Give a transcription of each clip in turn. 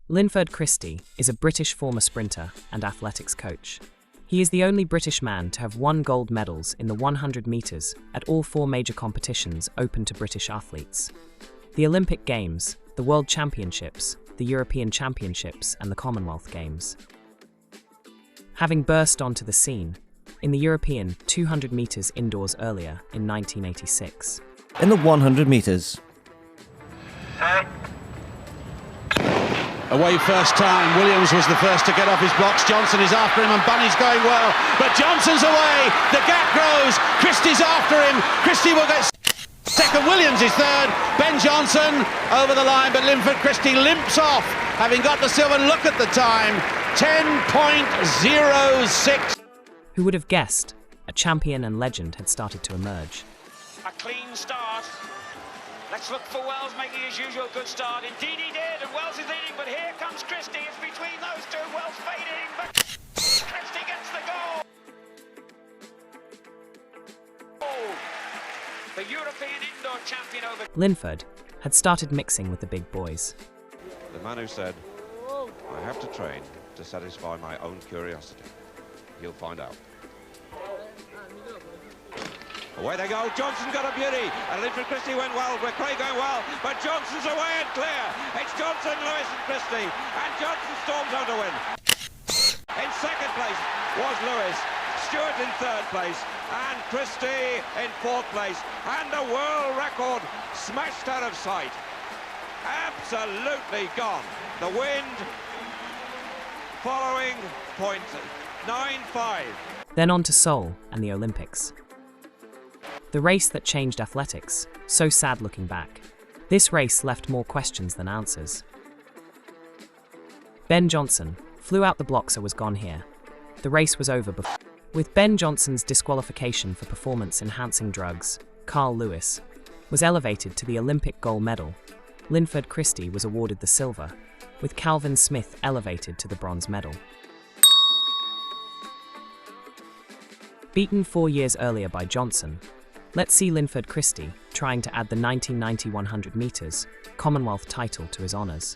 Linford Christie is a British former sprinter and athletics coach. He is the only British man to have won gold medals in the 100 metres at all 4 major competitions open to British athletes: the Olympic Games, the World Championships, the European Championships and the Commonwealth Games. Having burst onto the scene in the European 200 metres indoors earlier in 1986. In the 100 metres. Away first time, Williams was the first to get off his blocks. Johnson is after him and Bunny's going well, but Johnson's away, the gap grows, Christie's after him, Christie will get second, Williams is third, Ben Johnson over the line, but Linford Christie limps off, having got the silver. Look at the time, 10.06. Who would have guessed a champion and legend had started to emerge? A clean start. Let's look for Wells making his usual good start. Indeed he did, and Wells is leading, but here comes Christie. It's between those two. Wells fading, but Christie gets the goal. Oh, the European indoor champion over. Linford had started mixing with the big boys. The man who said, I have to train to satisfy my own curiosity. You'll find out. Away they go, Johnson got a beauty, and Linford Christie went well, with Craig going well, but Johnson's away and clear. It's Johnson, Lewis and Christie, and Johnson storms out to win. In second place was Lewis, Stewart in third place, and Christie in fourth place, and the world record smashed out of sight. Absolutely gone. The wind following point 9.5. Then on to Seoul and the Olympics. The race that changed athletics, so sad looking back. This race left more questions than answers. Ben Johnson flew out the blocks or was gone here. The race was over before. With Ben Johnson's disqualification for performance-enhancing drugs, Carl Lewis was elevated to the Olympic gold medal. Linford Christie was awarded the silver, with Calvin Smith elevated to the bronze medal. Beaten 4 years earlier by Johnson, let's see Linford Christie trying to add the 1990 100 metres Commonwealth title to his honours.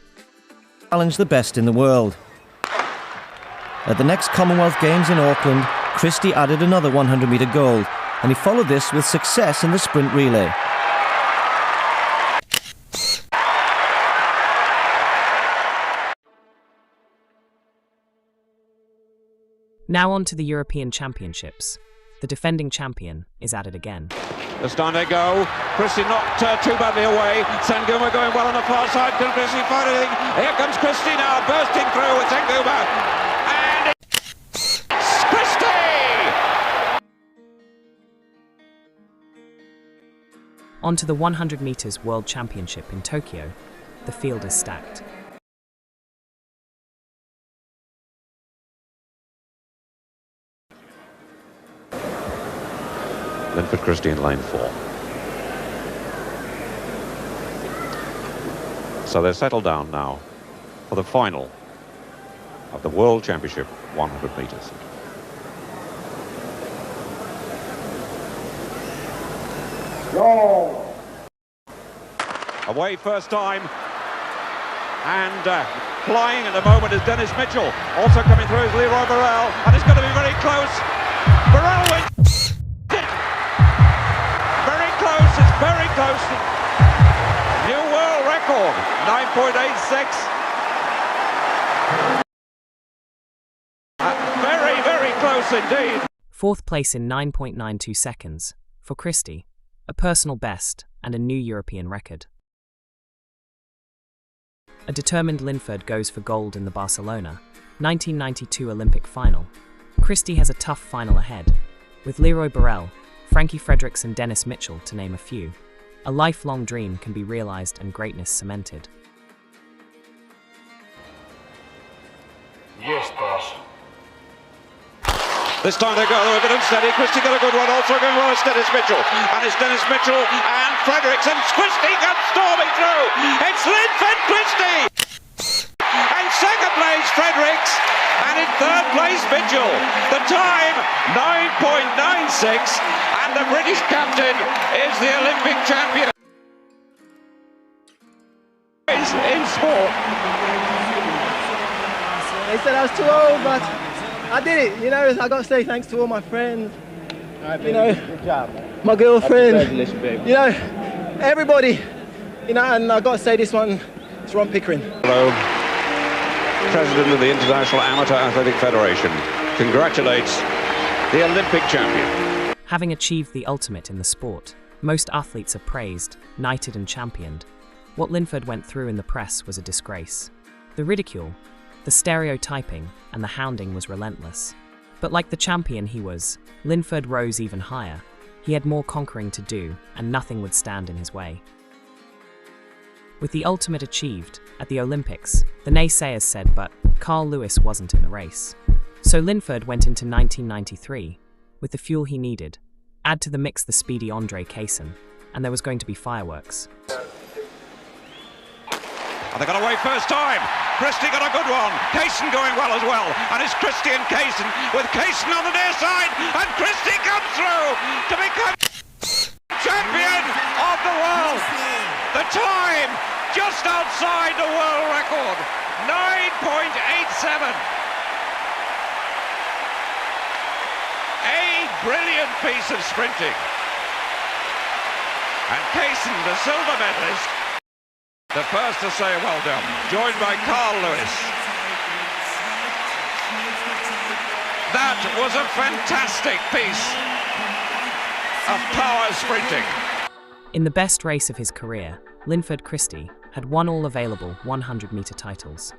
Challenge the best in the world. At the next Commonwealth Games in Auckland, Christie added another 100-metre gold, and he followed this with success in the sprint relay. Now on to the European Championships. The defending champion is at it again. This time they go. Christie not too badly away. Sanguma going well on the far side. Can Christie find anything? Here comes Christie now, bursting through with Sanguma. And it's Christie! On to the 100 metres World Championship in Tokyo. The field is stacked. Linford Christie in lane 4. So they're settled down now for the final of the World Championship 100 metres. Go! Away first time, and flying at the moment is Dennis Mitchell. Also coming through is Leroy Burrell, and it's going to be very close. Burrell wins. Very close. New world record, 9.86. Very, very close indeed. Fourth place in 9.92 seconds for Christie, a personal best and a new European record. A determined Linford goes for gold in the Barcelona 1992 Olympic final. Christie has a tough final ahead, with Leroy Burrell, Frankie Fredericks and Dennis Mitchell, to name a few. A lifelong dream can be realised and greatness cemented. Yes, boss. This time they go a little bit unsteady. Christie got a good one, also going well as Dennis Mitchell. And it's Dennis Mitchell and Fredericks, and Christie comes storming through. It's Linford Christie! And second place, Fredericks. And in third place, Mitchell. The time, 9.96. And the British captain is the Olympic champion. In sport. They said I was too old, but I did it. You know, I got to say thanks to all my friends. You know, good job, man. My girlfriend. Congratulations, baby. You know, everybody. You know, and I got to say this one, it's Ron Pickering. Hello. President of the International Amateur Athletic Federation congratulates the Olympic champion. Having achieved the ultimate in the sport, most athletes are praised, knighted and championed. What Linford went through in the press was a disgrace. The ridicule, the stereotyping, and the hounding was relentless. But like the champion he was, Linford rose even higher. He had more conquering to do, and nothing would stand in his way. With the ultimate achieved, at the Olympics, the naysayers said, but Carl Lewis wasn't in the race. So Linford went into 1993 with the fuel he needed. Add to the mix the speedy Andre Kaysen, and there was going to be fireworks. And they got away first time. Christie got a good one. Kaysen going well as well. And it's Christie and Kaysen with Kaysen on the near side. And Christie comes through to become champion of the world. The time just outside the world record. 9.87. A brilliant piece of sprinting. And Kaysen, the silver medalist, the first to say well done, joined by Carl Lewis. That was a fantastic piece of power sprinting. In the best race of his career, Linford Christie had won all available 100-metre titles.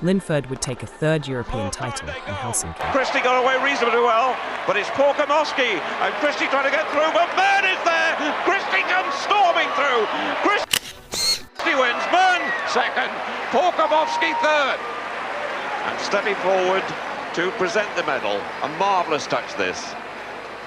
Linford would take a third European title in Helsinki. Christie got away reasonably well, but it's Paul Kamowski, and Christie trying to get through, but Byrne is there! Christie comes storming through! Christie wins, Byrne second, Paul Kamowski third. And stepping forward to present the medal, a marvellous touch this,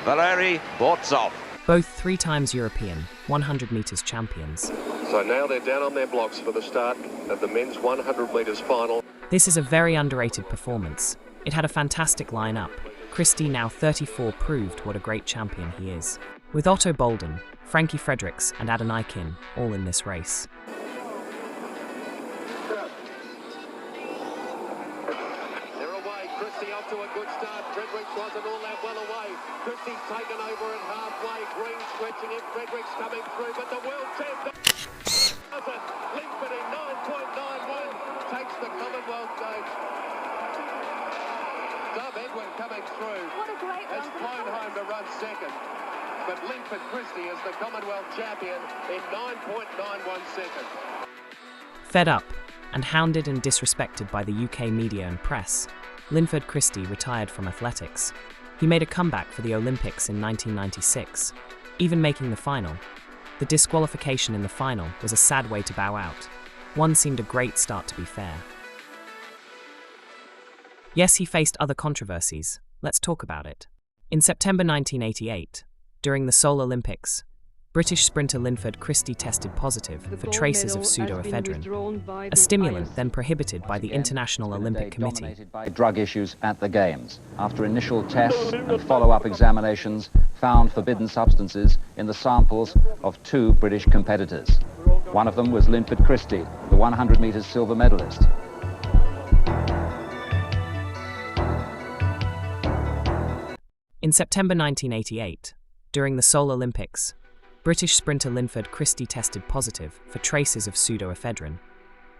Valeri Bortsov. Both 3 times European 100 metres champions. So now they're down on their blocks for the start of the men's 100 metres final. This is a very underrated performance. It had a fantastic line-up. Christie, now 34, proved what a great champion he is. With Otto Bolden, Frankie Fredericks and Adonai Kin all in this race. They're away. Christie off to a good start. Fredericks wasn't all that well away. Christie's taken over at halfway. Green stretching it. Fredericks coming through, but the world champion Linford in 9.91 takes the Commonwealth gold. Dub Edwin coming through. What a great has flown home to run second. But Linford Christie is the Commonwealth champion in 9.91 seconds. Fed up and hounded and disrespected by the UK media and press, Linford Christie retired from athletics. He made a comeback for the Olympics in 1996, even making the final. The disqualification in the final was a sad way to bow out. One seemed a great start, to be fair. Yes, he faced other controversies. Let's talk about it. In September 1988, during the Seoul Olympics, British sprinter Linford Christie tested positive for traces of pseudoephedrine, a stimulant then prohibited by the International Olympic Committee. Dominated by drug issues at the Games, after initial tests and follow-up examinations found forbidden substances in the samples of 2 British competitors. One of them was Linford Christie, the 100 metres silver medalist. In September 1988, during the Seoul Olympics, British sprinter Linford Christie tested positive for traces of pseudoephedrine,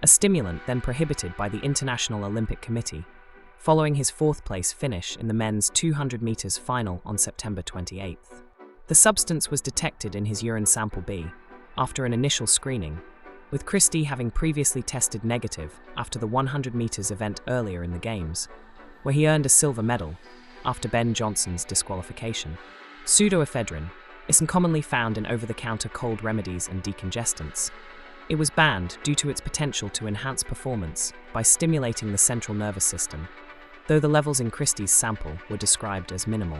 a stimulant then prohibited by the International Olympic Committee, following his 4th-place finish in the men's 200 metres final on September 28th. The substance was detected in his urine sample B after an initial screening, with Christie having previously tested negative after the 100 metres event earlier in the Games, where he earned a silver medal after Ben Johnson's disqualification. Pseudoephedrine is commonly found in over-the-counter cold remedies and decongestants. It was banned due to its potential to enhance performance by stimulating the central nervous system, though the levels in Christie's sample were described as minimal.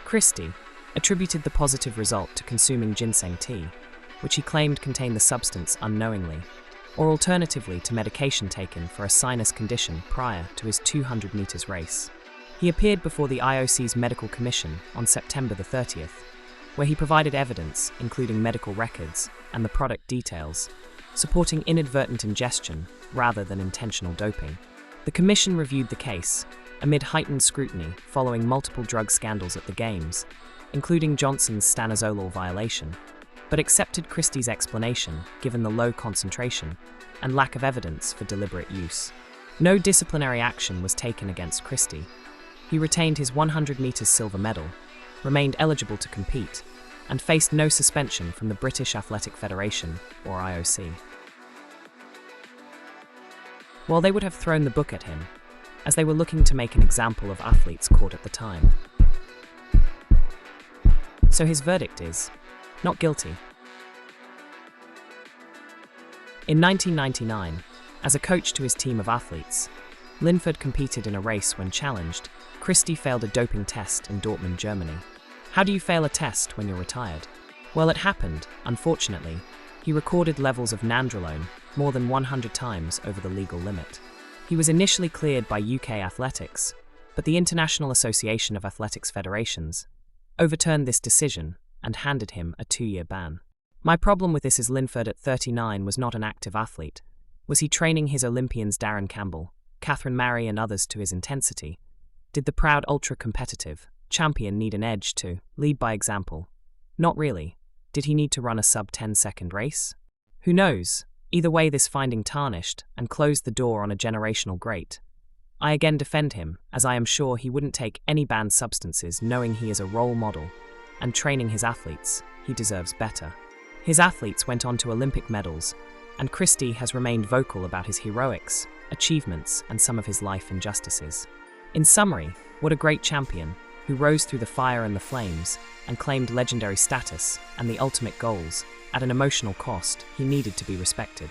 Christie attributed the positive result to consuming ginseng tea, which he claimed contained the substance unknowingly, or alternatively to medication taken for a sinus condition prior to his 200 metres race. He appeared before the IOC's Medical Commission on September the 30th, where he provided evidence, including medical records and the product details, supporting inadvertent ingestion rather than intentional doping. The commission reviewed the case amid heightened scrutiny following multiple drug scandals at the Games, including Johnson's stanozolol violation, but accepted Christie's explanation given the low concentration and lack of evidence for deliberate use. No disciplinary action was taken against Christie. He retained his 100 metres silver medal, remained eligible to compete, and faced no suspension from the British Athletic Federation, or IOC. While they would have thrown the book at him, as they were looking to make an example of athletes caught at the time. So his verdict is not guilty. In 1999, as a coach to his team of athletes, Linford competed in a race when challenged. Christie failed a doping test in Dortmund, Germany. How do you fail a test when you're retired? Well, it happened, unfortunately. He recorded levels of nandrolone more than 100 times over the legal limit. He was initially cleared by UK Athletics, but the International Association of Athletics Federations overturned this decision and handed him a 2-year ban. My problem with this is Linford at 39 was not an active athlete. Was he training his Olympians Darren Campbell, Catherine Marry and others to his intensity? Did the proud ultra-competitive champion need an edge to lead by example? Not really. Did he need to run a sub-10-second race? Who knows? Either way, this finding tarnished and closed the door on a generational great. I again defend him, as I am sure he wouldn't take any banned substances knowing he is a role model, and training his athletes, he deserves better. His athletes went on to Olympic medals, and Christie has remained vocal about his heroics, achievements, and some of his life injustices. In summary, what a great champion, who rose through the fire and the flames, and claimed legendary status and the ultimate goals. At an emotional cost, he needed to be respected.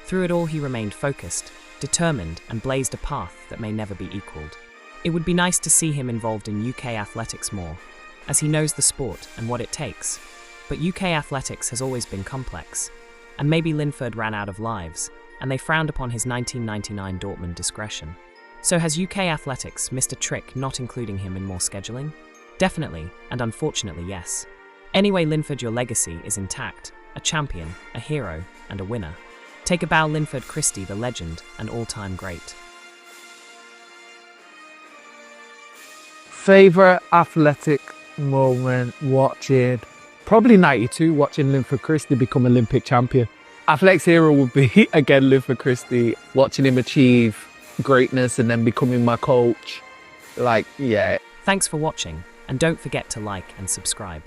Through it all, he remained focused, determined, and blazed a path that may never be equaled. It would be nice to see him involved in UK athletics more, as he knows the sport and what it takes. But UK athletics has always been complex, and maybe Linford ran out of lives, and they frowned upon his 1999 Dortmund discretion. So has UK athletics missed a trick not including him in more scheduling? Definitely, and unfortunately, yes. Anyway, Linford, your legacy is intact. A champion, a hero, and a winner. Take a bow, Linford Christie, the legend and all-time great. Favourite athletic moment watching? Probably 92, watching Linford Christie become Olympic champion. Athletics hero would be, again, Linford Christie, watching him achieve greatness and then becoming my coach. Yeah. Thanks for watching, and don't forget to like and subscribe.